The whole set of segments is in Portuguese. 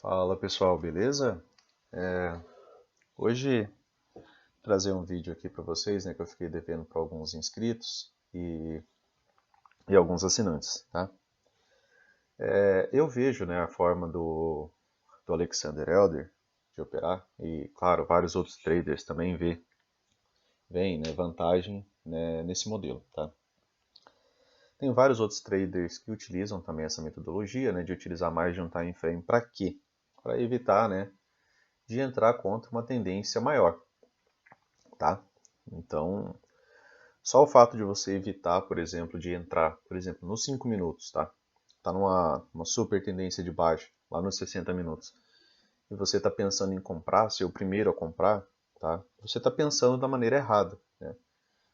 Fala pessoal, beleza? Hoje trazer um vídeo aqui para vocês, né, que eu fiquei devendo para alguns inscritos e alguns assinantes, tá? Eu vejo, né, a forma do Alexander Elder de operar e, claro, vários outros traders também veem, né, vantagem, né, nesse modelo, tá? Tem vários outros traders que utilizam também essa metodologia, né, de utilizar mais de um time frame para quê? Para evitar, né, de entrar contra uma tendência maior, tá? Então, só o fato de você evitar, por exemplo, de entrar, por exemplo, nos 5 minutos, tá? Tá numa super tendência de baixa, lá nos 60 minutos, e você está pensando em comprar, ser o primeiro a comprar, tá? Você está pensando da maneira errada, né?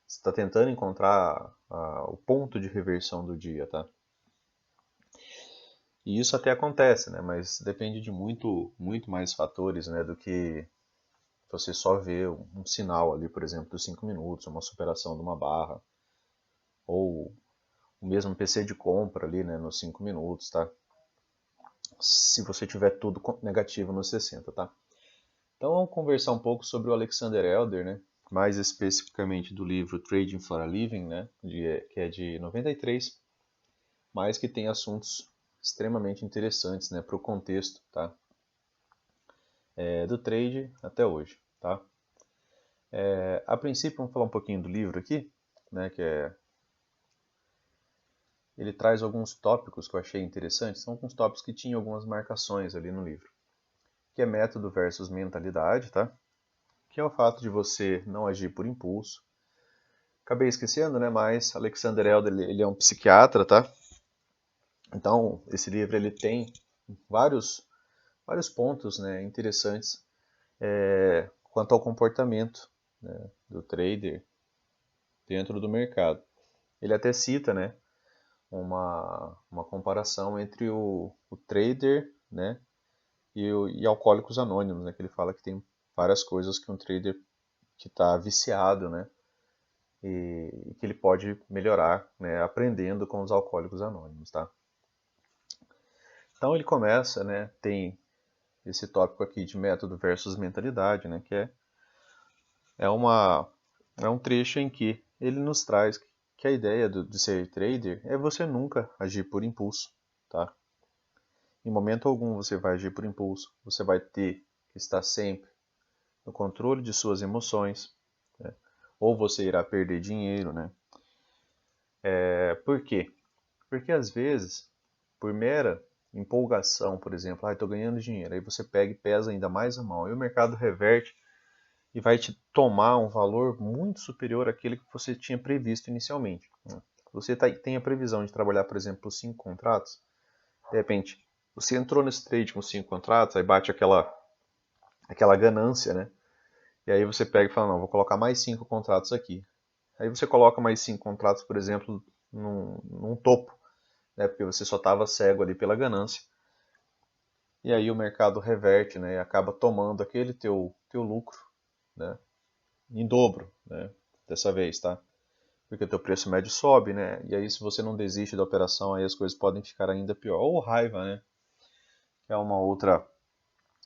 Você está tentando encontrar o ponto de reversão do dia, tá? E isso até acontece, né? Mas depende de muito mais fatores, né? Do que você só ver um sinal ali, por exemplo, dos 5 minutos, uma superação de uma barra, ou o mesmo PC de compra ali, né, nos 5 minutos, tá? Se você tiver tudo negativo nos 60, tá? Então vamos conversar um pouco sobre o Alexander Elder, né? Mais especificamente do livro Trading for a Living, né? Que é de 93, mas que tem assuntos extremamente interessantes, né, para o contexto, tá? Do trade até hoje, tá? A princípio vamos falar um pouquinho do livro aqui, né? Ele traz alguns tópicos que eu achei interessantes, são alguns tópicos que tinham algumas marcações ali no livro, que é método versus mentalidade, tá? Que é o fato de você não agir por impulso. Acabei esquecendo, né? Mas Alexander Elder ele é um psiquiatra, tá? Então esse livro ele tem vários pontos, né, interessantes quanto ao comportamento, né, do trader dentro do mercado. Ele até cita, né, uma comparação entre o trader, né, e Alcoólicos Anônimos, né, que ele fala que tem várias coisas que um trader que está viciado, né, e que ele pode melhorar, né, aprendendo com os Alcoólicos Anônimos, tá? Então ele começa, né, tem esse tópico aqui de método versus mentalidade, né, que é, uma, é um trecho em que ele nos traz que a ideia de ser trader é você nunca agir por impulso, tá? Em momento algum você vai agir por impulso, você vai ter que estar sempre no controle de suas emoções, né? Ou você irá perder dinheiro, né? Por quê? Porque às vezes, por mera empolgação, por exemplo, estou ganhando dinheiro, aí você pega e pesa ainda mais a mão, e o mercado reverte e vai te tomar um valor muito superior àquele que você tinha previsto inicialmente, né? Você tem a previsão de trabalhar, por exemplo, 5 contratos, de repente você entrou nesse trade com 5 contratos, aí bate aquela ganância, né? E aí você pega e fala, não, vou colocar mais 5 contratos aqui. Aí você coloca mais 5 contratos, por exemplo, num topo, né? Porque você só estava cego ali pela ganância. E aí o mercado reverte, né? E acaba tomando aquele teu lucro, né? Em dobro, né? Dessa vez, tá? Porque o teu preço médio sobe, né? E aí se você não desiste da operação, aí as coisas podem ficar ainda pior. Ou raiva, né? Que é uma outra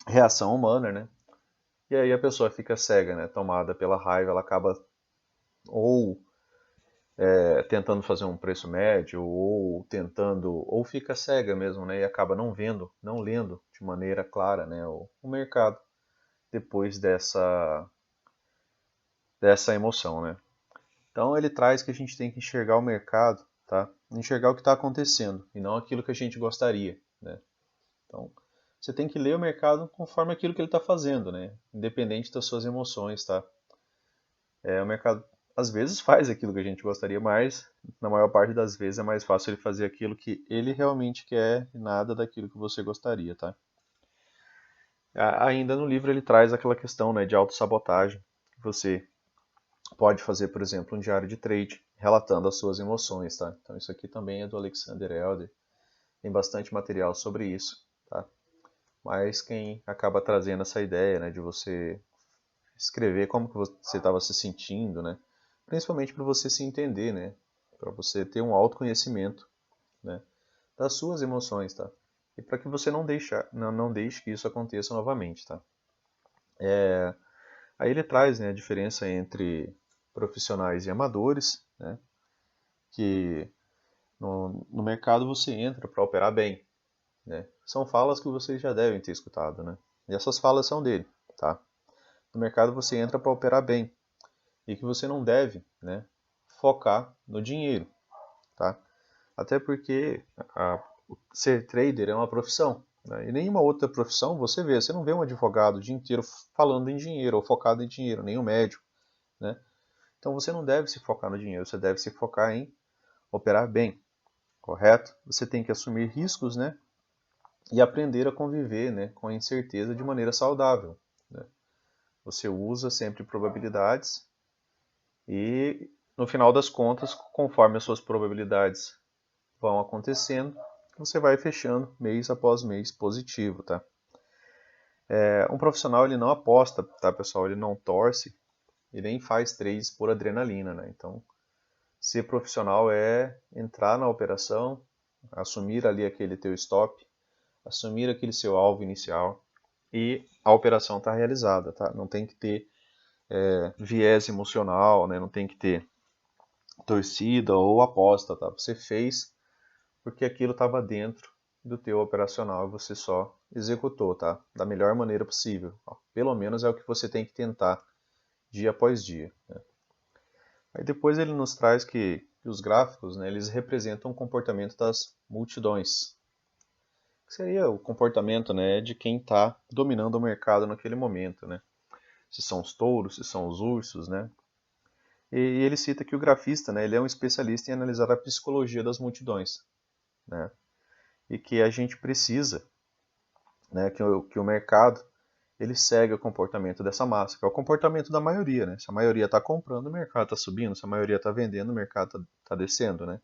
reação humana, né? E aí a pessoa fica cega, né? Tomada pela raiva, ela acaba ou tentando fazer um preço médio, ou tentando, ou fica cega mesmo, né? E acaba não vendo, não lendo de maneira clara, né? O mercado depois dessa emoção, né? Então ele traz que a gente tem que enxergar o mercado, tá? Enxergar o que está acontecendo e não aquilo que a gente gostaria, né? Então você tem que ler o mercado conforme aquilo que ele está fazendo, né? Independente das suas emoções, tá? O mercado às vezes faz aquilo que a gente gostaria, mas na maior parte das vezes é mais fácil ele fazer aquilo que ele realmente quer e nada daquilo que você gostaria, tá? Ainda no livro ele traz aquela questão, né, de autossabotagem. Você pode fazer, por exemplo, um diário de trade relatando as suas emoções, tá? Então isso aqui também é do Alexander Elder. Tem bastante material sobre isso, tá? Mas quem acaba trazendo essa ideia, né, de você escrever como que você estava se sentindo, né? Principalmente para você se entender, né? Para você ter um autoconhecimento, né, das suas emoções, tá? e para que você não deixe que isso aconteça novamente, tá? Aí ele traz, né, a diferença entre profissionais e amadores, né, que no mercado você entra para operar bem, né? São falas que vocês já devem ter escutado, né? E essas falas são dele, tá? No mercado você entra para operar bem e que você não deve, né, focar no dinheiro, tá? Até porque ser trader é uma profissão, né? E nenhuma outra profissão você não vê um advogado o dia inteiro falando em dinheiro ou focado em dinheiro, nem um médico, né? Então você não deve se focar no dinheiro, você deve se focar em operar bem, correto? Você tem que assumir riscos, né? E aprender a conviver, né, com a incerteza de maneira saudável, né? Você usa sempre probabilidades e, no final das contas, conforme as suas probabilidades vão acontecendo, você vai fechando mês após mês positivo, tá? Um profissional ele não aposta, tá, pessoal? Ele não torce e nem faz trades por adrenalina, né? Então, ser profissional é entrar na operação, assumir ali aquele teu stop, assumir aquele seu alvo inicial e a operação está realizada, tá? Não tem que ter viés emocional, né? Não tem que ter torcida ou aposta, tá? Você fez porque aquilo estava dentro do teu operacional e você só executou, tá? Da melhor maneira possível. Pelo menos é o que você tem que tentar dia após dia, né? Aí depois ele nos traz que os gráficos, né, eles representam o comportamento das multidões, que seria o comportamento, né, de quem está dominando o mercado naquele momento, né? Se são os touros, se são os ursos, né? E ele cita que o grafista, né, ele é um especialista em analisar a psicologia das multidões, né? E que a gente precisa, né, que o mercado ele segue o comportamento dessa massa, que é o comportamento da maioria, né? Se a maioria está comprando, o mercado está subindo, se a maioria está vendendo, o mercado está descendo, né?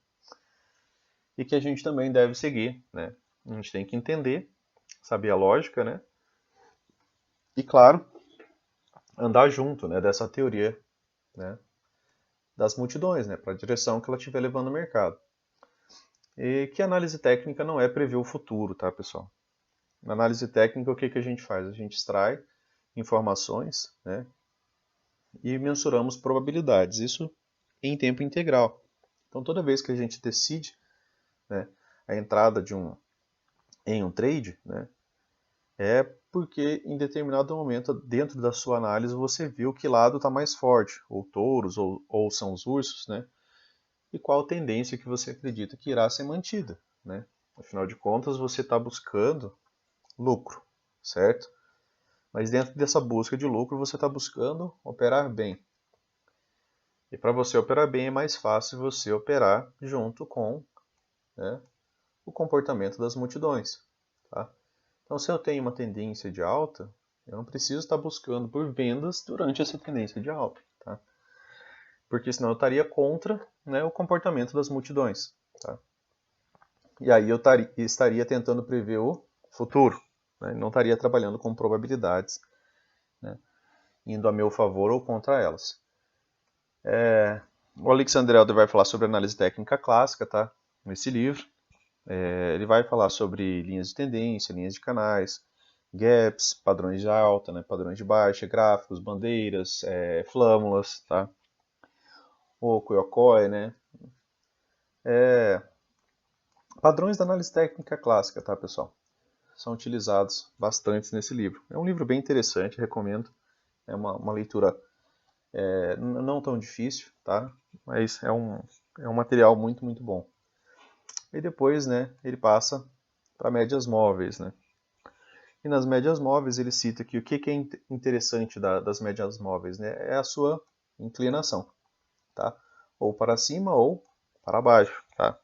E que a gente também deve seguir, né? A gente tem que entender, saber a lógica, né? E claro, andar junto, né, dessa teoria, né, das multidões, né, para a direção que ela estiver levando o mercado. E que a análise técnica não é prever o futuro, tá, pessoal? Na análise técnica, o que que a gente faz? A gente extrai informações, né, e mensuramos probabilidades, isso em tempo integral. Então, toda vez que a gente decide, né, a entrada em um trade, né, é porque em determinado momento, dentro da sua análise, você viu que lado está mais forte, ou touros, ou são os ursos, né? E qual tendência que você acredita que irá ser mantida, né? Afinal de contas, você está buscando lucro, certo? Mas dentro dessa busca de lucro, você está buscando operar bem. E para você operar bem, é mais fácil você operar junto com, né, o comportamento das multidões, tá? Então, se eu tenho uma tendência de alta, eu não preciso estar buscando por vendas durante essa tendência de alta, tá? Porque senão eu estaria contra, né, o comportamento das multidões, tá? E aí eu estaria tentando prever o futuro, né? Não estaria trabalhando com probabilidades, né, indo a meu favor ou contra elas. O Alexander Elder vai falar sobre análise técnica clássica, tá? Nesse livro. Ele vai falar sobre linhas de tendência, linhas de canais, gaps, padrões de alta, né, padrões de baixa, gráficos, bandeiras, flâmulas, tá? Oco e Okoi, né? Padrões da análise técnica clássica, tá, pessoal? São utilizados bastante nesse livro. É um livro bem interessante, recomendo. É uma leitura não tão difícil, tá? Mas é um material muito, muito bom. E depois, né, ele passa para médias móveis, né? E nas médias móveis ele cita que o que é interessante das médias móveis, né, é a sua inclinação, tá? Ou para cima ou para baixo, tá?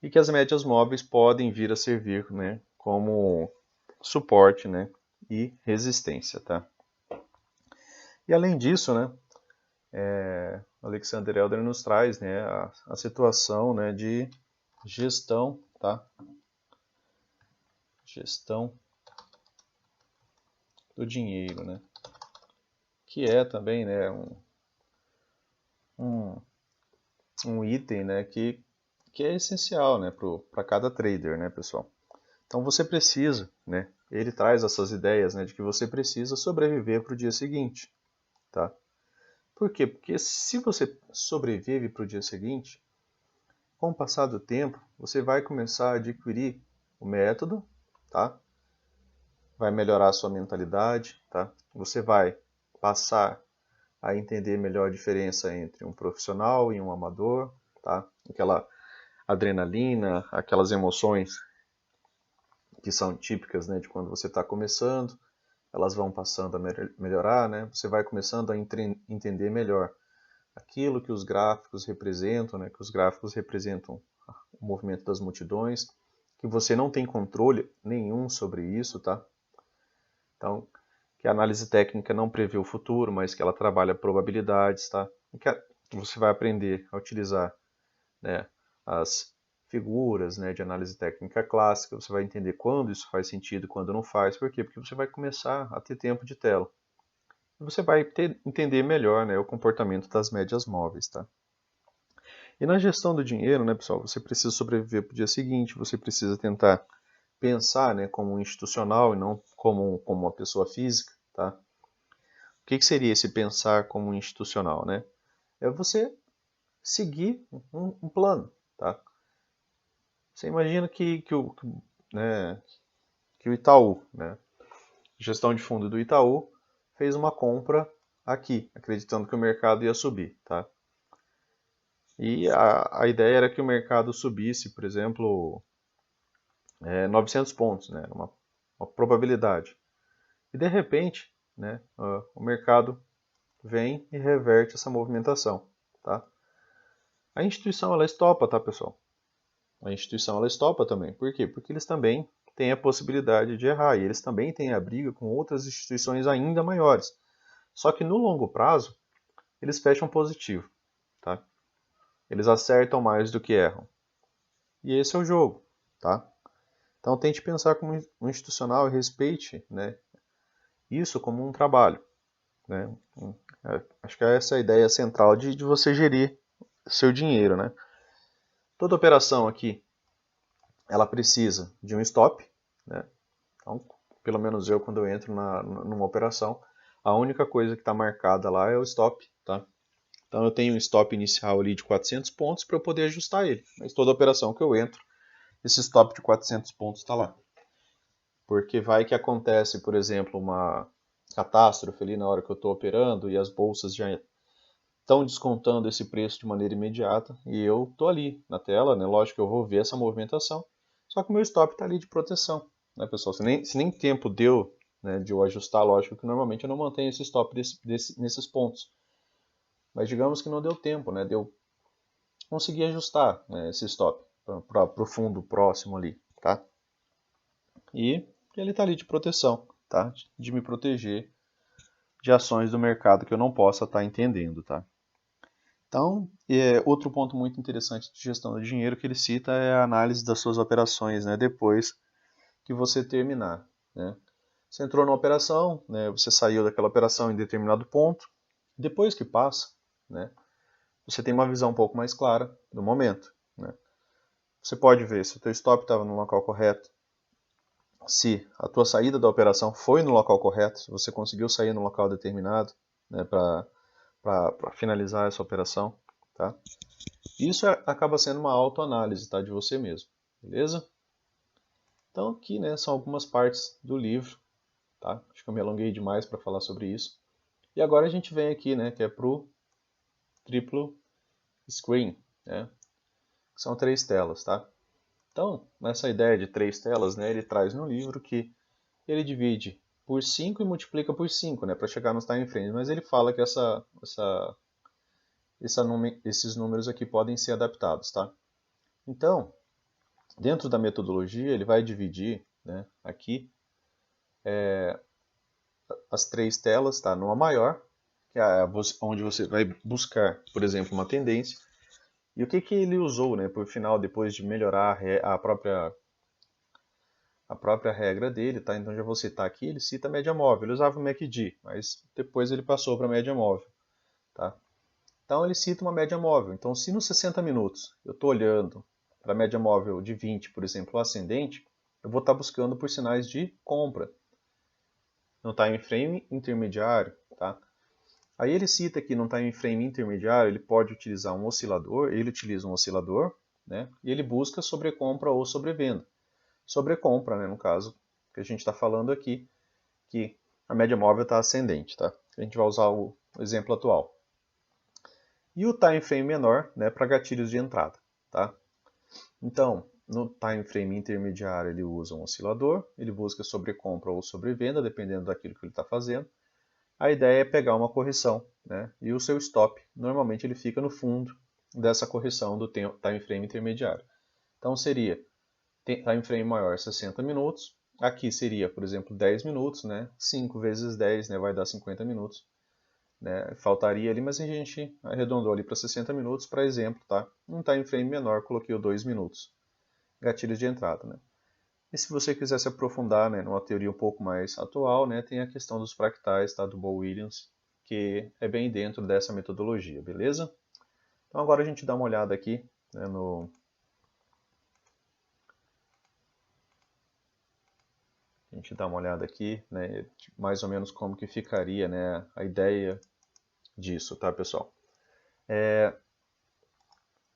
E que as médias móveis podem vir a servir, né, como suporte, né, e resistência, tá? E além disso, né, Alexander Elder nos traz, né, a situação, né, de gestão, tá? Gestão do dinheiro, né? Que é também, né, um, um item, né, que é essencial, né, para cada trader, né, pessoal? Então você precisa, né? Ele traz essas ideias, né, de que você precisa sobreviver para o dia seguinte, tá? Por quê? Porque se você sobrevive para o dia seguinte, com o passar do tempo, você vai começar a adquirir o método, tá? Vai melhorar a sua mentalidade, tá? Você vai passar a entender melhor a diferença entre um profissional e um amador, tá? Aquela adrenalina, aquelas emoções que são típicas, né, de quando você está começando, elas vão passando a melhorar, né? Você vai começando a entender melhor aquilo que os gráficos representam, né? Que os gráficos representam o movimento das multidões, que você não tem controle nenhum sobre isso, tá? Então, que a análise técnica não prevê o futuro, mas que ela trabalha probabilidades, tá? E que você vai aprender a utilizar, né, as figuras, né, de análise técnica clássica, você vai entender quando isso faz sentido e quando não faz. Por quê? Porque você vai começar a ter tempo de tela. E você vai entender melhor, né, o comportamento das médias móveis, tá? E na gestão do dinheiro, né, pessoal, você precisa sobreviver para o dia seguinte, você precisa tentar pensar, né, como um institucional e não como uma pessoa física, tá? O que seria esse pensar como um institucional, né? É você seguir um plano, tá? Você imagina né, que o Itaú, né, gestão de fundo do Itaú, fez uma compra aqui, acreditando que o mercado ia subir, tá? E a ideia era que o mercado subisse, por exemplo, 900 pontos, né, uma probabilidade. E de repente, né, o mercado vem e reverte essa movimentação, tá? A instituição ela estopa, tá, pessoal? A instituição ela estopa também. Por quê? Porque eles também têm a possibilidade de errar e eles também têm a briga com outras instituições ainda maiores. Só que no longo prazo, eles fecham positivo, tá? Eles acertam mais do que erram. E esse é o jogo, tá? Então tente pensar como um institucional e respeite, né, isso como um trabalho, né? Acho que essa é a ideia central de você gerir seu dinheiro, né? Toda operação aqui, ela precisa de um stop, né? Então, pelo menos eu, quando eu entro numa operação, a única coisa que está marcada lá é o stop, tá? Então eu tenho um stop inicial ali de 400 pontos para eu poder ajustar ele. Mas toda operação que eu entro, esse stop de 400 pontos está lá. Porque vai que acontece, por exemplo, uma catástrofe ali na hora que eu estou operando e as bolsas já estão descontando esse preço de maneira imediata e eu estou ali na tela, né? Lógico que eu vou ver essa movimentação, só que o meu stop está ali de proteção, né, pessoal? Se nem tempo deu, né, de eu ajustar, lógico que normalmente eu não mantenho esse stop nesses pontos, mas digamos que não deu tempo, né? Deu conseguir ajustar, né, esse stop para o fundo próximo ali, tá? E ele está ali de proteção, tá? De me proteger de ações do mercado que eu não possa estar entendendo, tá? Então, outro ponto muito interessante de gestão do dinheiro que ele cita é a análise das suas operações, né, depois que você terminar, né? Você entrou numa operação, né, você saiu daquela operação em determinado ponto, depois que passa, né, você tem uma visão um pouco mais clara do momento, né? Você pode ver se o teu stop estava no local correto, se a tua saída da operação foi no local correto, se você conseguiu sair no local determinado, né, para finalizar essa operação, tá? Isso acaba sendo uma autoanálise, tá, de você mesmo, beleza? Então aqui, né, são algumas partes do livro, tá? Acho que eu me alonguei demais para falar sobre isso. E agora a gente vem aqui, né, que é pro triplo screen, né? Que são 3 telas, tá? Então, nessa ideia de 3 telas, né, ele traz no livro que ele divide por 5 e multiplica por 5, né, para chegar nos time frames, mas ele fala que esses números aqui podem ser adaptados, tá? Então, dentro da metodologia, ele vai dividir, né, aqui as 3 telas, tá? Numa maior, que é onde você vai buscar, por exemplo, uma tendência. E o que ele usou, né, por final, depois de melhorar a própria regra dele, tá? Então já vou citar aqui, ele cita a média móvel. Ele usava o MACD, mas depois ele passou para a média móvel, tá? Então ele cita uma média móvel. Então se nos 60 minutos eu estou olhando para a média móvel de 20, por exemplo, ascendente, eu vou estar buscando por sinais de compra no time frame intermediário, tá? Aí ele cita que no time frame intermediário ele pode utilizar um oscilador, ele utiliza um oscilador, né? E ele busca sobrecompra ou sobrevenda. Sobrecompra, né, no caso que a gente está falando aqui, que a média móvel está ascendente, tá? A gente vai usar o exemplo atual. E o time frame menor, né, para gatilhos de entrada, tá? Então, no time frame intermediário ele usa um oscilador, ele busca sobrecompra ou sobrevenda, dependendo daquilo que ele está fazendo. A ideia é pegar uma correção, né? E o seu stop, normalmente ele fica no fundo dessa correção do time frame intermediário. Então seria time frame maior 60 minutos, aqui seria, por exemplo, 10 minutos, né? 5 vezes 10, né, vai dar 50 minutos. Né? Faltaria ali, mas a gente arredondou ali para 60 minutos, para exemplo, tá? Um time frame menor, coloquei o 2 minutos. Gatilhos de entrada, né? E se você quiser se aprofundar, né, numa teoria um pouco mais atual, né, tem a questão dos fractais, tá, do Bo Williams, que é bem dentro dessa metodologia, beleza? Então agora a gente dá uma olhada aqui, né, a gente dá uma olhada aqui, né, mais ou menos como que ficaria, né, a ideia disso, tá, pessoal?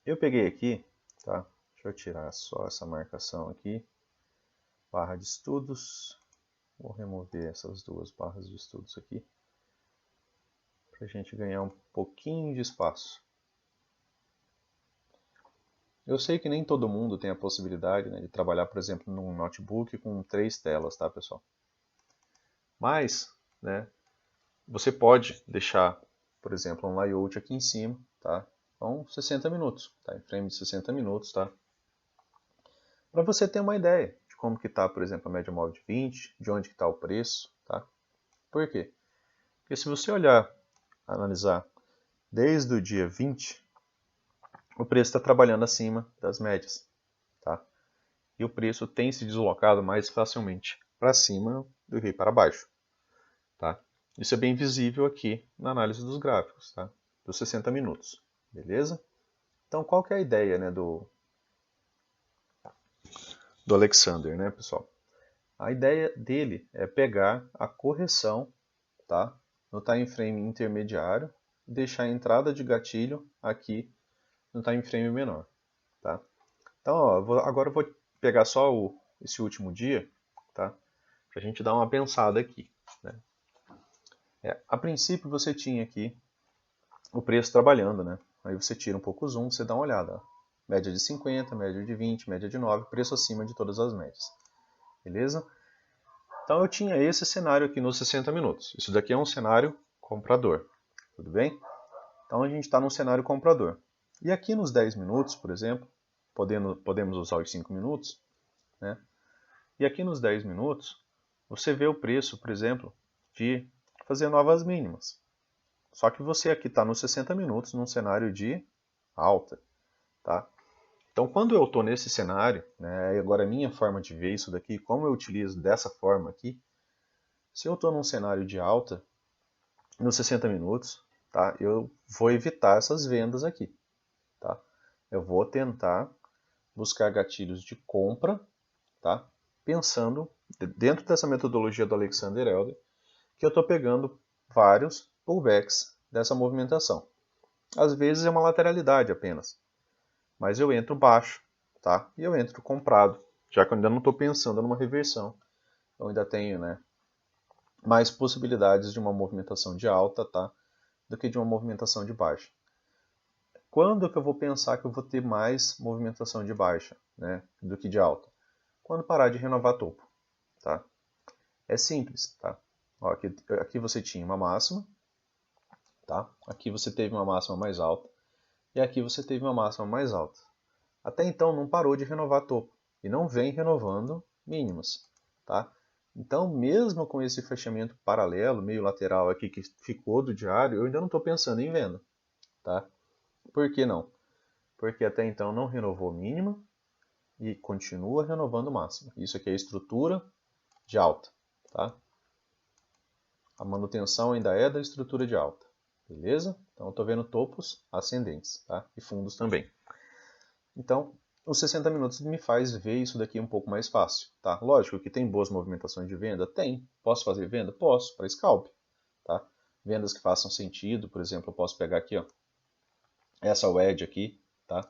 Eu peguei aqui, tá? Deixa eu tirar só essa marcação aqui, barra de estudos, vou remover essas duas barras de estudos aqui, para a gente ganhar um pouquinho de espaço. Eu sei que nem todo mundo tem a possibilidade, né, de trabalhar, por exemplo, num notebook com 3 telas, tá, pessoal? Mas, né, você pode deixar, por exemplo, um layout aqui em cima, tá? Então, 60 minutos, tá? Em frame de 60 minutos, tá? Para você ter uma ideia de como que está, por exemplo, a média móvel de 20, de onde que está o preço, tá? Por quê? Porque se você olhar, analisar desde o dia 20, o preço está trabalhando acima das médias, tá? E o preço tem se deslocado mais facilmente para cima do que para baixo, tá? Isso é bem visível aqui na análise dos gráficos, tá? Dos 60 minutos, beleza? Então, qual que é a ideia, né, do Alexander, né, pessoal? A ideia dele é pegar a correção, tá, no time frame intermediário e deixar a entrada de gatilho aqui no time frame menor, tá? Então, ó, agora eu vou pegar só esse último dia, tá? Para a gente dar uma pensada aqui, né? A princípio você tinha aqui o preço trabalhando, né? Aí você tira um pouco o zoom, você dá uma olhada, ó. Média de 50, média de 20, média de 9, preço acima de todas as médias, beleza? Então eu tinha esse cenário aqui nos 60 minutos. Isso daqui é um cenário comprador, tudo bem? Então a gente está num cenário comprador. E aqui nos 10 minutos, por exemplo, podemos usar os 5 minutos, né? E aqui nos 10 minutos, você vê o preço, por exemplo, de fazer novas mínimas. Só que você aqui está nos 60 minutos num cenário de alta, tá? Então quando eu estou nesse cenário, né, agora a minha forma de ver isso daqui, como eu utilizo dessa forma aqui, se eu estou num cenário de alta, nos 60 minutos, tá, eu vou evitar essas vendas aqui, tá? Eu vou tentar buscar gatilhos de compra, tá? Pensando dentro dessa metodologia do Alexander Elder, que eu estou pegando vários pullbacks dessa movimentação. Às vezes é uma lateralidade apenas, mas eu entro baixo, tá? E eu entro comprado, já que eu ainda não estou pensando numa reversão. Eu ainda tenho, né, mais possibilidades de uma movimentação de alta, tá, do que de uma movimentação de baixa. Quando que eu vou pensar que eu vou ter mais movimentação de baixa, né, do que de alta? Quando parar de renovar topo, tá? É simples, tá? Ó, aqui você tinha uma máxima, tá? Aqui você teve uma máxima mais alta e aqui você teve uma máxima mais alta. Até então não parou de renovar topo e não vem renovando mínimas, tá? Então, mesmo com esse fechamento paralelo, meio lateral aqui que ficou do diário, eu ainda não estou pensando em venda, tá? Por que não? Porque até então não renovou mínima e continua renovando máxima. Isso aqui é estrutura de alta, tá? A manutenção ainda é da estrutura de alta, beleza? Então eu estou vendo topos ascendentes, tá? E fundos também. Então, Os 60 minutos me faz ver isso daqui um pouco mais fácil, tá? Lógico que tem boas movimentações de venda? Tem. Posso fazer venda? Posso, para scalp, tá? Vendas que façam sentido, por exemplo, eu posso pegar aqui, ó, essa wedge aqui, tá?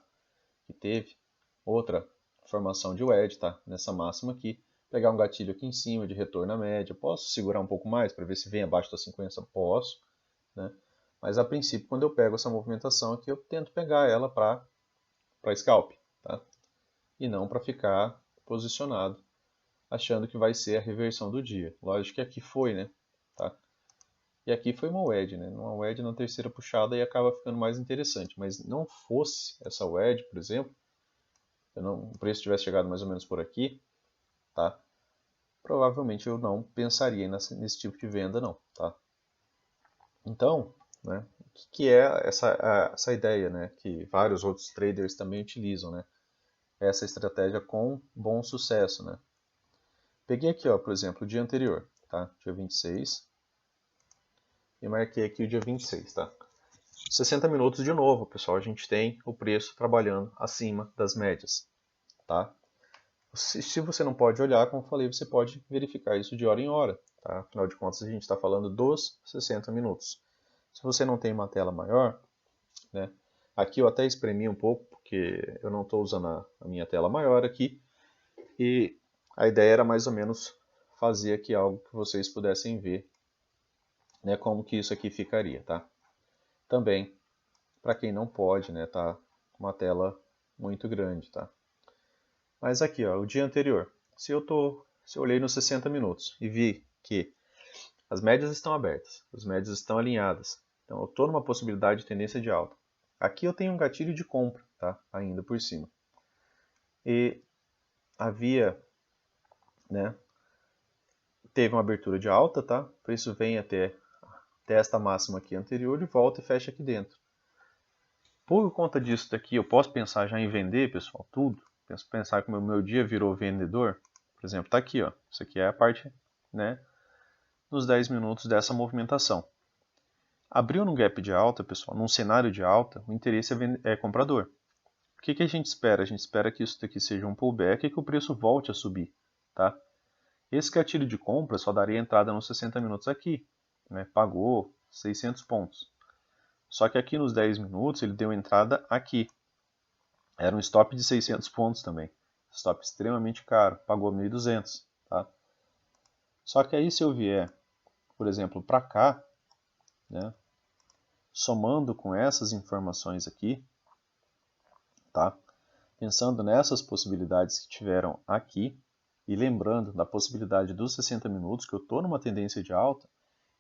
Que teve outra formação de wedge, tá? Nessa máxima aqui, pegar um gatilho aqui em cima de retorno à média, posso segurar um pouco mais para ver se vem abaixo da 50? Posso, né? Mas a princípio, quando eu pego essa movimentação aqui, eu tento pegar ela para scalp, tá? E não para ficar posicionado, achando que vai ser a reversão do dia. Lógico que aqui foi, né? Tá? E aqui foi uma wedge, né? Uma wedge na terceira puxada e acaba ficando mais interessante. Mas não fosse essa wedge, por exemplo, o preço tivesse chegado mais ou menos por aqui, tá? Provavelmente eu não pensaria nesse tipo de venda, não, tá? Então, né? O que é essa ideia, né? Que vários outros traders também utilizam, né? Essa estratégia com bom sucesso, né? Peguei aqui, ó, por exemplo, o dia anterior, tá? Dia 26. E marquei aqui o dia 26, tá? 60 minutos de novo, pessoal. A gente tem o preço trabalhando acima das médias, tá? Se você não pode olhar, como eu falei, você pode verificar isso de hora em hora, tá? Afinal de contas, a gente está falando dos 60 minutos. Se você não tem uma tela maior, né? Aqui eu até espremi um pouco, porque eu não estou usando a minha tela maior aqui. E a ideia era mais ou menos fazer aqui algo que vocês pudessem ver, né, como que isso aqui ficaria, tá? Também, para quem não pode, né, tá uma tela muito grande, tá? Mas aqui, ó, o dia anterior, se eu olhei nos 60 minutos e vi que as médias estão abertas, as médias estão alinhadas, então eu estou numa possibilidade de tendência de alta. Aqui eu tenho um gatilho de compra, tá? Ainda por cima. E havia, né, teve uma abertura de alta, tá? O preço vem até esta máxima aqui anterior e volta e fecha aqui dentro. Por conta disso daqui, eu posso pensar já em vender, pessoal, tudo. Pensar que o meu dia virou vendedor. Por exemplo, tá aqui, ó. Isso aqui é a parte, né, dos 10 minutos dessa movimentação. Abriu num gap de alta, pessoal, num cenário de alta, o interesse é comprador. O que a gente espera? A gente espera que isso daqui seja um pullback e que o preço volte a subir, tá? Esse gatilho de compra só daria entrada nos 60 minutos aqui, né? Pagou 600 pontos. Só que aqui nos 10 minutos ele deu entrada aqui. Era um stop de 600 pontos também. Stop extremamente caro, pagou 1.200, tá? Só que aí se eu vier, por exemplo, para cá, né? Somando com essas informações aqui, tá? Pensando nessas possibilidades que tiveram aqui, e lembrando da possibilidade dos 60 minutos, que eu estou numa tendência de alta,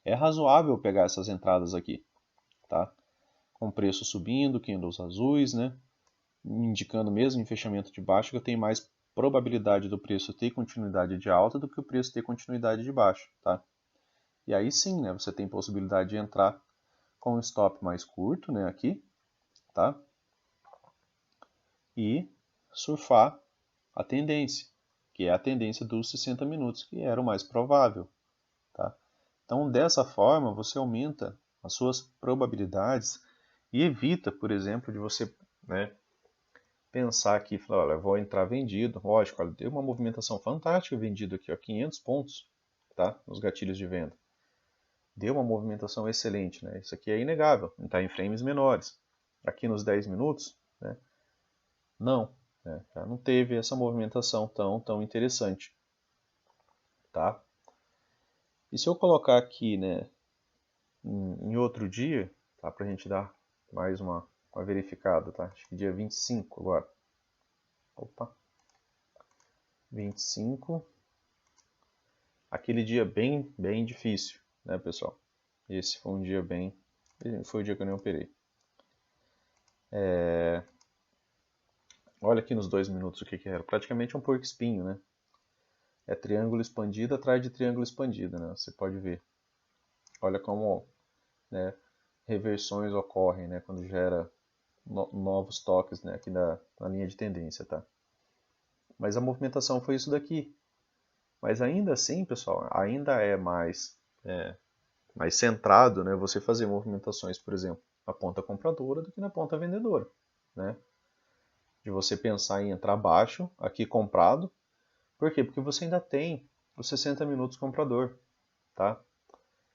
é razoável pegar essas entradas aqui, tá? Com o preço subindo, candles azuis, né? Indicando mesmo em fechamento de baixo que eu tenho mais probabilidade do preço ter continuidade de alta do que o preço ter continuidade de baixo, tá? E aí sim, né, você tem possibilidade de entrar com um stop mais curto, né, aqui, tá? E surfar a tendência, que é a tendência dos 60 minutos, que era o mais provável, tá? Então, dessa forma, você aumenta as suas probabilidades e evita, por exemplo, de você, né, pensar aqui, falar, olha, vou entrar vendido. Lógico, olha, deu uma movimentação fantástica vendido aqui, ó, 500 pontos, tá? Nos gatilhos de venda. Deu uma movimentação excelente, né? Isso aqui é inegável, está em frames menores. Aqui nos 10 minutos, né? Não, né? Já não teve essa movimentação tão interessante, tá? E se eu colocar aqui, né, em outro dia, tá? Pra gente dar mais uma verificada, tá? Acho que dia 25 agora. Opa. 25. Aquele dia bem difícil, né, pessoal? Esse foi um dia foi o dia que eu nem operei. Olha aqui nos 2 minutos o que era. Praticamente um porco espinho, né? É triângulo expandido atrás de triângulo expandido, né? Você pode ver. Olha como, né, reversões ocorrem, né? Quando gera novos toques, né, aqui na linha de tendência, tá? Mas a movimentação foi isso daqui. Mas ainda assim, pessoal, ainda é mais centrado, né, você fazer movimentações, por exemplo, na ponta compradora do que na ponta vendedora, né? de você pensar em entrar baixo, aqui comprado. Por quê? Porque você ainda tem os 60 minutos comprador, tá?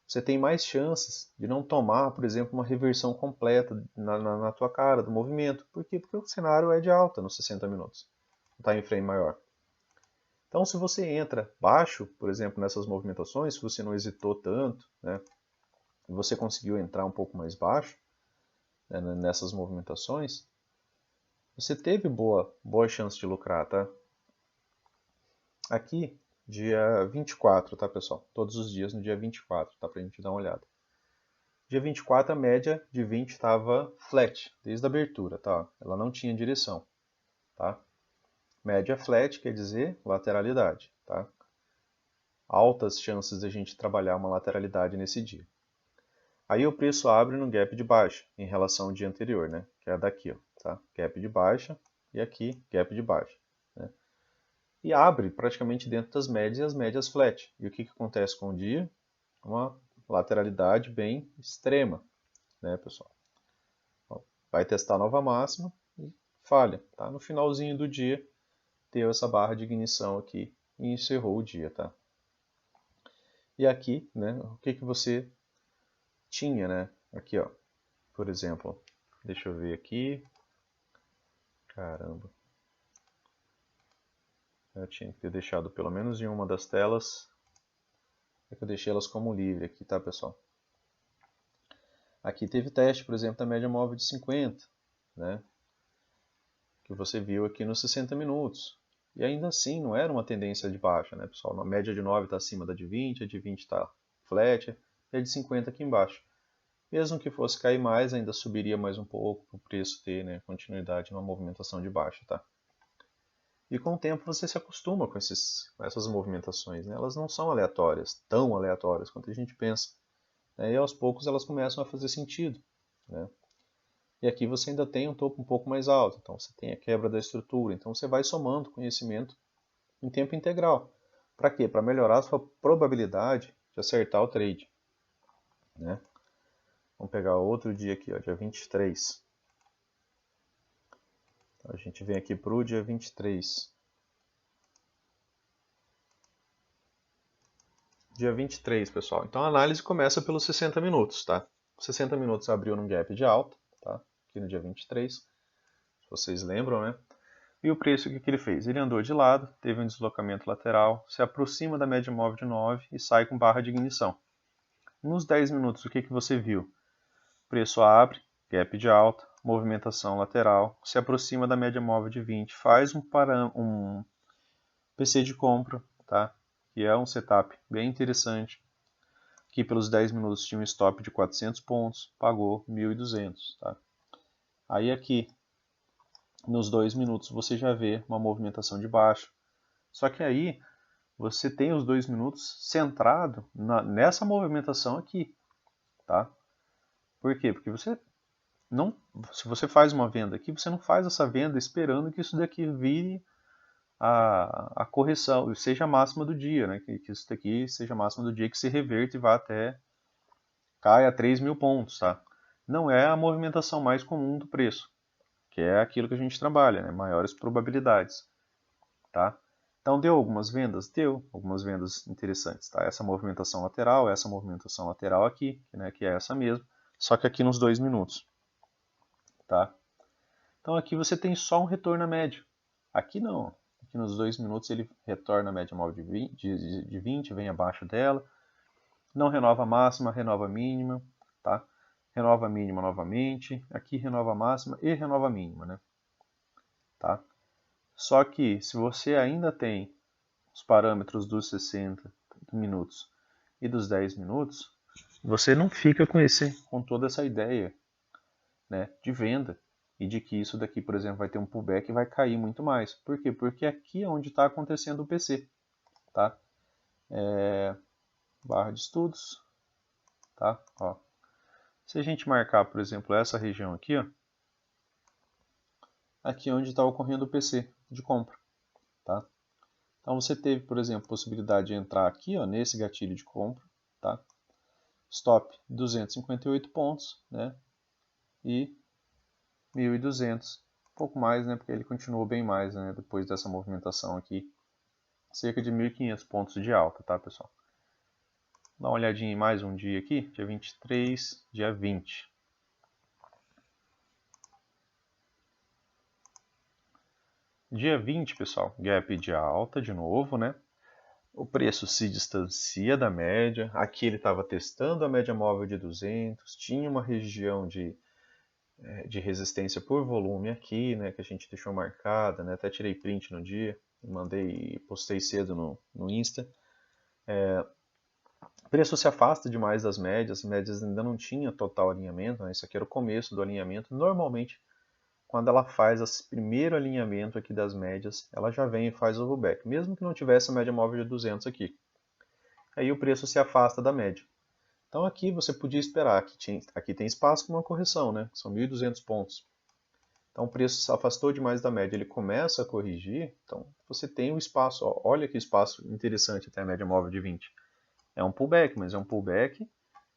Você tem mais chances de não tomar, por exemplo, uma reversão completa na tua cara do movimento. Por quê? Porque o cenário é de alta nos 60 minutos, um time frame maior. Então, se você entra baixo, por exemplo, nessas movimentações, se você não hesitou tanto, né, e você conseguiu entrar um pouco mais baixo, né, nessas movimentações, você teve boa chance de lucrar, tá? Aqui, dia 24, tá, pessoal? Todos os dias no dia 24, tá? Pra gente dar uma olhada. Dia 24, a média de 20 estava flat, desde a abertura, tá? Ela não tinha direção, tá? Média flat quer dizer lateralidade, tá? Altas chances de a gente trabalhar uma lateralidade nesse dia. Aí o preço abre no gap de baixa em relação ao dia anterior, né? Que é daqui, ó, tá? Gap de baixa e aqui gap de baixa, né? E abre praticamente dentro das médias e as médias flat. E o que acontece com o dia? Uma lateralidade bem extrema, né, pessoal? Vai testar a nova máxima e falha, tá? No finalzinho do dia, deu essa barra de ignição aqui e encerrou o dia, tá? E aqui, né, o que você tinha, né? Aqui, ó, por exemplo, deixa eu ver aqui. Caramba. Eu tinha que ter deixado pelo menos em uma das telas. É que eu deixei elas como livre aqui, tá, pessoal? Aqui teve teste, por exemplo, da média móvel de 50, né? Que você viu aqui nos 60 minutos. E ainda assim, não era uma tendência de baixa, né, pessoal? A média de 9 está acima da de 20, a de 20 está flat, e a de 50 aqui embaixo. Mesmo que fosse cair mais, ainda subiria mais um pouco para o preço ter, né, continuidade numa movimentação de baixa, tá? E com o tempo você se acostuma com essas movimentações, né? Elas não são aleatórias, tão aleatórias quanto a gente pensa, né? E aos poucos elas começam a fazer sentido, né? E aqui você ainda tem um topo um pouco mais alto, então você tem a quebra da estrutura, então você vai somando conhecimento em tempo integral. Para quê? Para melhorar a sua probabilidade de acertar o trade, né? Vamos pegar outro dia aqui, ó, dia 23. A gente vem aqui para o dia 23. Dia 23, pessoal. Então a análise começa pelos 60 minutos, tá? 60 minutos abriu num gap de alta, tá? Aqui no dia 23, se vocês lembram, né? E o preço, o que ele fez? Ele andou de lado, teve um deslocamento lateral, se aproxima da média móvel de 9 e sai com barra de ignição. Nos 10 minutos, o que você viu? O preço abre, gap de alta, movimentação lateral, se aproxima da média móvel de 20, faz um PC de compra, tá? Que é um setup bem interessante. Aqui pelos 10 minutos tinha um stop de 400 pontos, pagou 1.200, tá? Aí aqui nos 2 minutos você já vê uma movimentação de baixo. Só que aí você tem os 2 minutos centrado nessa movimentação aqui, tá? Por quê? Porque você não, se você faz uma venda aqui, você não faz essa venda esperando que isso daqui vire a correção, seja a máxima do dia, né? Que isso daqui seja a máxima do dia, que se reverte e vá até caia a 3.000 pontos, tá? Não é a movimentação mais comum do preço, que é aquilo que a gente trabalha, né? Maiores probabilidades, tá? Então deu algumas vendas? Deu algumas vendas interessantes, tá? Essa movimentação lateral aqui, né? Que é essa mesmo, só que aqui nos 2 minutos, tá? Então aqui você tem só um retorno à média. Aqui não. Aqui nos 2 minutos ele retorna a média móvel de 20, vem abaixo dela. Não renova a máxima, renova a mínima, tá? Renova a mínima novamente. Aqui renova a máxima e renova a mínima, né? Tá? Só que se você ainda tem os parâmetros dos 60 minutos e dos 10 minutos, você não fica com toda essa ideia, né, de venda e de que isso daqui, por exemplo, vai ter um pullback e vai cair muito mais. Por quê? Porque aqui é onde está acontecendo o PC, tá? Barra de estudos, tá? Ó. Se a gente marcar, por exemplo, essa região aqui, ó, aqui é onde está ocorrendo o PC de compra, tá? Então você teve, por exemplo, possibilidade de entrar aqui, ó, nesse gatilho de compra, tá? Stop 258 pontos, né? E 1.200 um pouco mais, né, porque ele continuou bem mais, né, depois dessa movimentação aqui, cerca de 1.500 pontos de alta, tá, pessoal? Dá uma olhadinha em mais um dia aqui, dia 23, dia 20. Dia 20, pessoal, gap de alta de novo, né? O preço se distancia da média. Aqui ele estava testando a média móvel de 200, tinha uma região de resistência por volume aqui, né, que a gente deixou marcada, né? Até tirei print no dia, mandei, postei cedo no Insta. O preço se afasta demais das médias, as médias ainda não tinham total alinhamento, né? Isso aqui era o começo do alinhamento. Normalmente, quando ela faz esse primeiro alinhamento aqui das médias, ela já vem e faz o rollback, mesmo que não tivesse a média móvel de 200 aqui. Aí o preço se afasta da média. Então aqui você podia esperar, aqui tem espaço para uma correção, né? São 1.200 pontos. Então o preço se afastou demais da média, ele começa a corrigir, então você tem um espaço, ó, olha que espaço interessante até a média móvel de 20. É um pullback, mas é um pullback,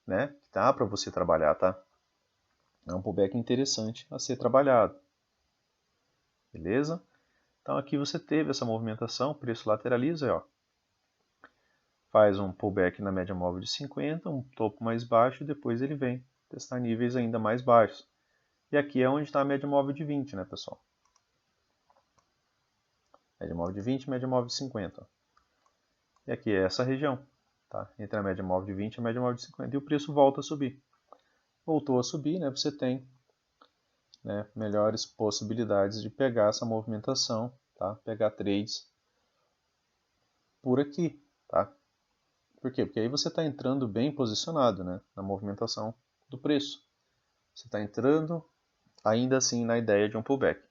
né, que dá para você trabalhar, tá? É um pullback interessante a ser trabalhado. Beleza? Então aqui você teve essa movimentação, o preço lateraliza, ó, faz um pullback na média móvel de 50, um topo mais baixo e depois ele vem testar níveis ainda mais baixos. E aqui é onde está a média móvel de 20, né, pessoal? Média móvel de 20 e média móvel de 50. Ó. E aqui é essa região, tá? Entre a média móvel de 20 e a média móvel de 50. E o preço volta a subir. Voltou a subir, né? Você tem, né, melhores possibilidades de pegar essa movimentação, tá? Pegar trades por aqui, tá? Por quê? Porque aí você está entrando bem posicionado, né, na movimentação do preço. Você está entrando ainda assim na ideia de um pullback.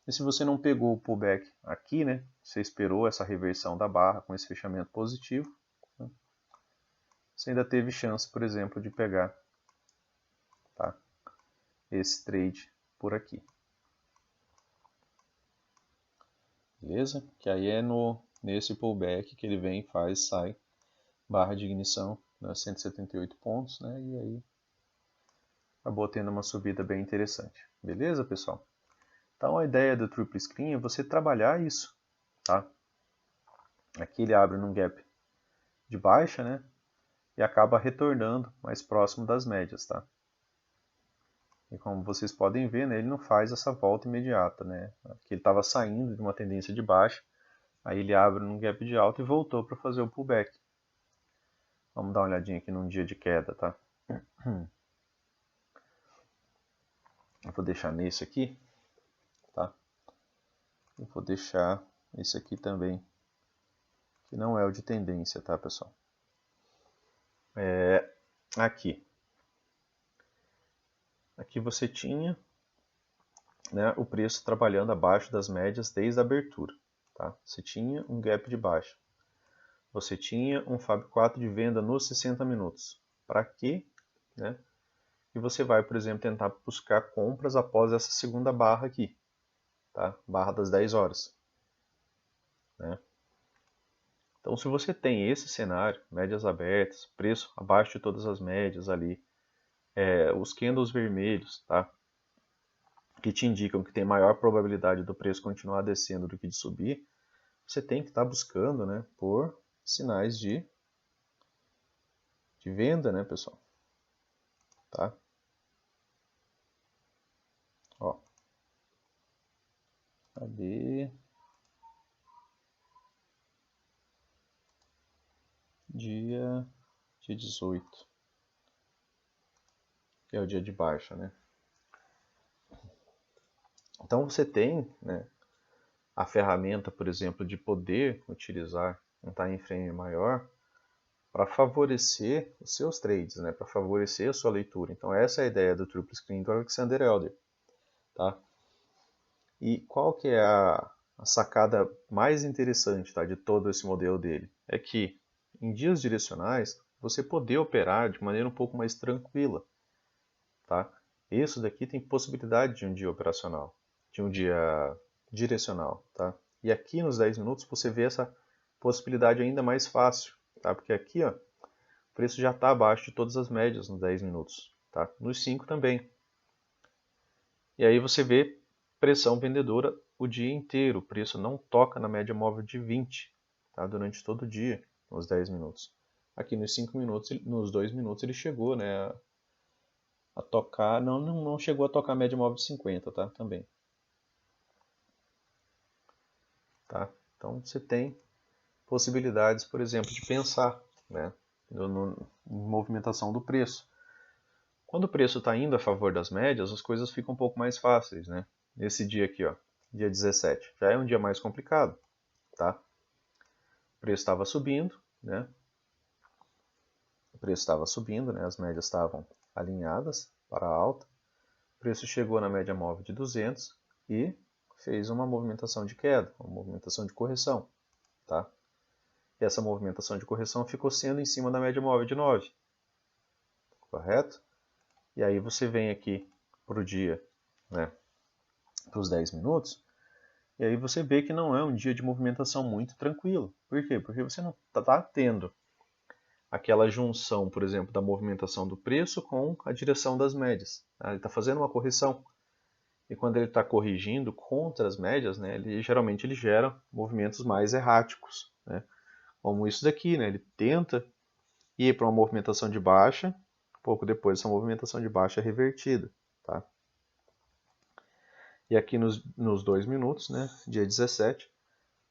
E se você não pegou o pullback aqui, né, você esperou essa reversão da barra com esse fechamento positivo, né, você ainda teve chance, por exemplo, de pegar, tá, esse trade por aqui. Beleza? Que aí é nesse pullback que ele vem, faz, sai, barra de ignição, né, 178 pontos, né, e aí acabou tendo uma subida bem interessante. Beleza, pessoal? Então a ideia do Triple Screen é você trabalhar isso, tá? Aqui ele abre num gap de baixa, né? E acaba retornando mais próximo das médias, tá? E como vocês podem ver, né, ele não faz essa volta imediata, né? Aqui ele estava saindo de uma tendência de baixa, aí ele abre num gap de alta e voltou para fazer o pullback. Vamos dar uma olhadinha aqui num dia de queda, tá? Eu vou deixar nesse aqui, tá? Eu vou deixar esse aqui também, que não é o de tendência, tá, pessoal? Aqui. Aqui você tinha, né, o preço trabalhando abaixo das médias desde a abertura. Tá? Você tinha um gap de baixa. Você tinha um Fab 4 de venda nos 60 minutos. Para quê? Né? E você vai, por exemplo, tentar buscar compras após essa segunda barra aqui. Tá? Barra das 10 horas. Né? Então, se você tem esse cenário, médias abertas, preço abaixo de todas as médias ali, os candles vermelhos, tá? Que te indicam que tem maior probabilidade do preço continuar descendo do que de subir, você tem que estar buscando, né, por sinais de venda, né, pessoal? Tá? Ó. Cadê? Dia 18. Que é o dia de baixa, né? Então você tem, né, a ferramenta, por exemplo, de poder utilizar um time frame maior para favorecer os seus trades, né, para favorecer a sua leitura. Então essa é a ideia do Triple Screen do Alexander Elder. Tá? E qual que é a sacada mais interessante, tá, de todo esse modelo dele? É que em dias direcionais você poder operar de maneira um pouco mais tranquila. Tá? Isso daqui tem possibilidade de um dia operacional, de um dia direcional. Tá? E aqui nos 10 minutos você vê essa possibilidade ainda mais fácil. Tá? Porque aqui ó, o preço já está abaixo de todas as médias nos 10 minutos. Tá? Nos 5 também. E aí você vê pressão vendedora o dia inteiro. O preço não toca na média móvel de 20, tá? Durante todo o dia, nos 10 minutos. Aqui nos 5 minutos, nos 2 minutos ele chegou, né, a tocar, não chegou a tocar a média móvel de 50, tá? Também. Tá? Então você tem possibilidades, por exemplo, de pensar, né, em movimentação do preço. Quando o preço está indo a favor das médias, as coisas ficam um pouco mais fáceis, né? Nesse dia aqui, ó, dia 17, já é um dia mais complicado, tá? O preço estava subindo, né? O preço estava subindo, né? As médias estavam alinhadas para a alta. O preço chegou na média móvel de 200 e fez uma movimentação de queda, uma movimentação de correção, tá? E essa movimentação de correção ficou sendo em cima da média móvel de 9, correto? E aí você vem aqui para o dia, né, para os 10 minutos, e aí você vê que não é um dia de movimentação muito tranquilo. Por quê? Porque você não está tendo aquela junção, por exemplo, da movimentação do preço com a direção das médias. Tá? Ele está fazendo uma correção. E quando ele está corrigindo contra as médias, né, geralmente ele gera movimentos mais erráticos, né? Como isso daqui, né? Ele tenta ir para uma movimentação de baixa, pouco depois essa movimentação de baixa é revertida, tá? E aqui nos 2 minutos, né, dia 17,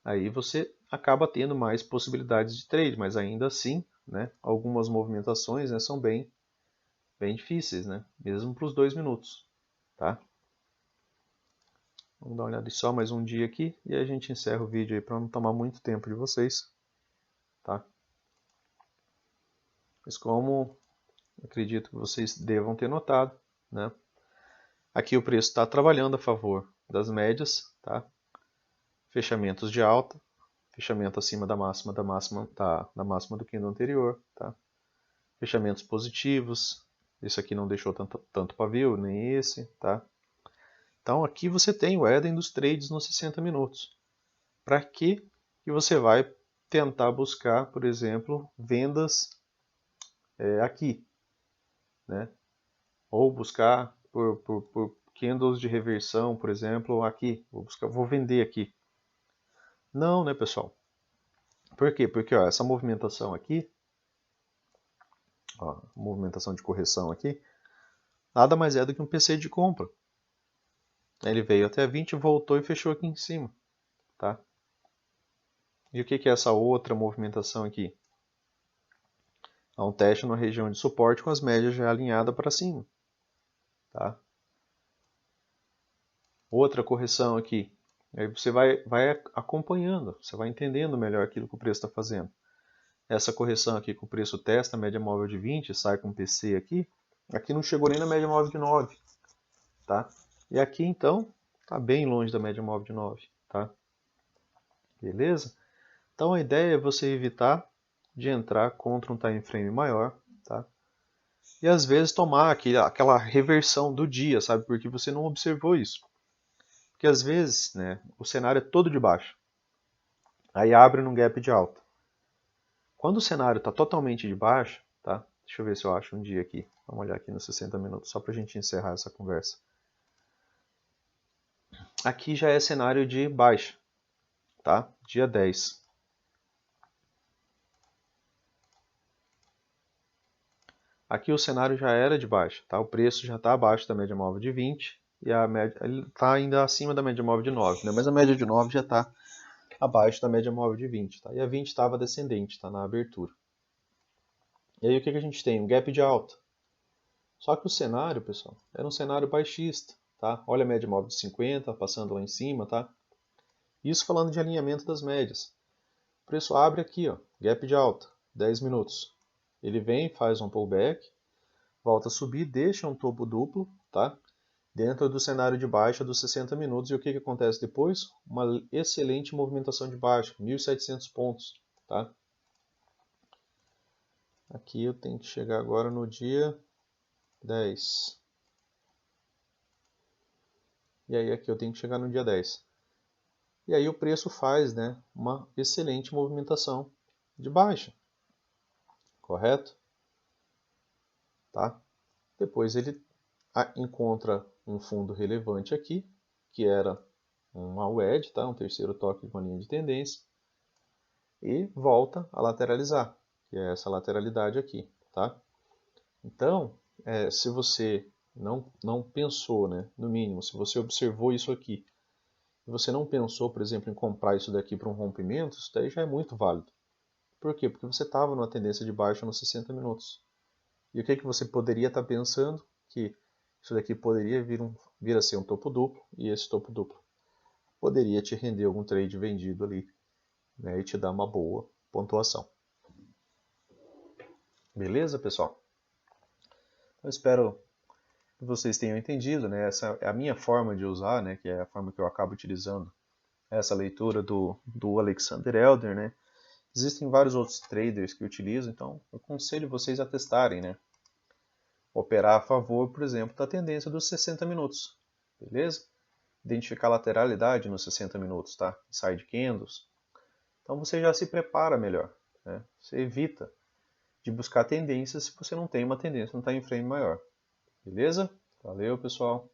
aí você acaba tendo mais possibilidades de trade, mas ainda assim, né, algumas movimentações, né, são bem difíceis, né, mesmo para os 2 minutos, tá? Vamos dar uma olhada só mais um dia aqui e a gente encerra o vídeo aí para não tomar muito tempo de vocês, tá? Mas como acredito que vocês devam ter notado, né? Aqui o preço está trabalhando a favor das médias, tá? Fechamentos de alta, fechamento acima da máxima da máxima do candle anterior, tá? Fechamentos positivos, esse aqui não deixou tanto pavio, nem esse, tá? Então aqui você tem o Eden dos trades nos 60 minutos. Para que você vai tentar buscar, por exemplo, vendas aqui, né? Ou buscar por candles de reversão, por exemplo, aqui. Vou vender aqui. Não, né, pessoal? Por quê? Porque ó, essa movimentação aqui, ó, movimentação de correção aqui, nada mais é do que um PC de compra. Ele veio até 20, voltou e fechou aqui em cima, tá? E o que é essa outra movimentação aqui? É um teste na região de suporte com as médias já alinhadas para cima, tá? Outra correção aqui. Aí você vai acompanhando, você vai entendendo melhor aquilo que o preço está fazendo. Essa correção aqui que o preço testa, a média móvel de 20, sai com PC aqui. Aqui não chegou nem na média móvel de 9, tá? E aqui então, está bem longe da média móvel de 9, tá? Beleza? Então a ideia é você evitar de entrar contra um time frame maior, tá? E às vezes tomar aquela reversão do dia, sabe? Porque você não observou isso. Porque às vezes, né, o cenário é todo de baixo. Aí abre num gap de alta. Quando o cenário está totalmente de baixo, tá? Deixa eu ver se eu acho um dia aqui. Vamos olhar aqui nos 60 minutos, só para a gente encerrar essa conversa. Aqui já é cenário de baixa, tá? Dia 10. Aqui o cenário já era de baixa, tá? O preço já está abaixo da média móvel de 20 e a média está ainda acima da média móvel de 9, né? Mas a média de 9 já está abaixo da média móvel de 20, tá? E a 20 estava descendente, tá? Na abertura. E aí o que a gente tem? Um gap de alta. Só que o cenário, pessoal, era um cenário baixista, tá? Olha a média móvel de 50, passando lá em cima, tá? Isso falando de alinhamento das médias. O preço abre aqui, ó, gap de alta, 10 minutos. Ele vem, faz um pullback, volta a subir, deixa um topo duplo, tá? Dentro do cenário de baixa dos 60 minutos. E o que acontece depois? Uma excelente movimentação de baixa, 1.700 pontos, tá? Aqui eu tenho que chegar agora no dia 10. E aí aqui eu tenho que chegar no dia 10. E aí o preço faz, né, uma excelente movimentação de baixa, correto? Tá? Depois ele encontra um fundo relevante aqui, que era uma wedge, tá? Um terceiro toque de uma linha de tendência, e volta a lateralizar, que é essa lateralidade aqui, tá? Então, se você não pensou, né, no mínimo, se você observou isso aqui, e você não pensou, por exemplo, em comprar isso daqui para um rompimento, isso daí já é muito válido. Por quê? Porque você estava numa tendência de baixa nos 60 minutos. E o que, que você poderia estar pensando? Que isso daqui poderia vir a ser um topo duplo, e esse topo duplo poderia te render algum trade vendido ali, né, e te dar uma boa pontuação. Beleza, pessoal? Eu espero que vocês tenham entendido, né? Essa é a minha forma de usar, né? Que é a forma que eu acabo utilizando essa leitura do Alexander Elder, né? Existem vários outros traders que utilizam, então eu aconselho vocês a testarem, né? Operar a favor, por exemplo, da tendência dos 60 minutos, beleza? Identificar a lateralidade nos 60 minutos, tá? Side candles. Então você já se prepara melhor, né? Você evita de buscar tendências se você não tem uma tendência, não está em frame maior. Beleza? Valeu, pessoal!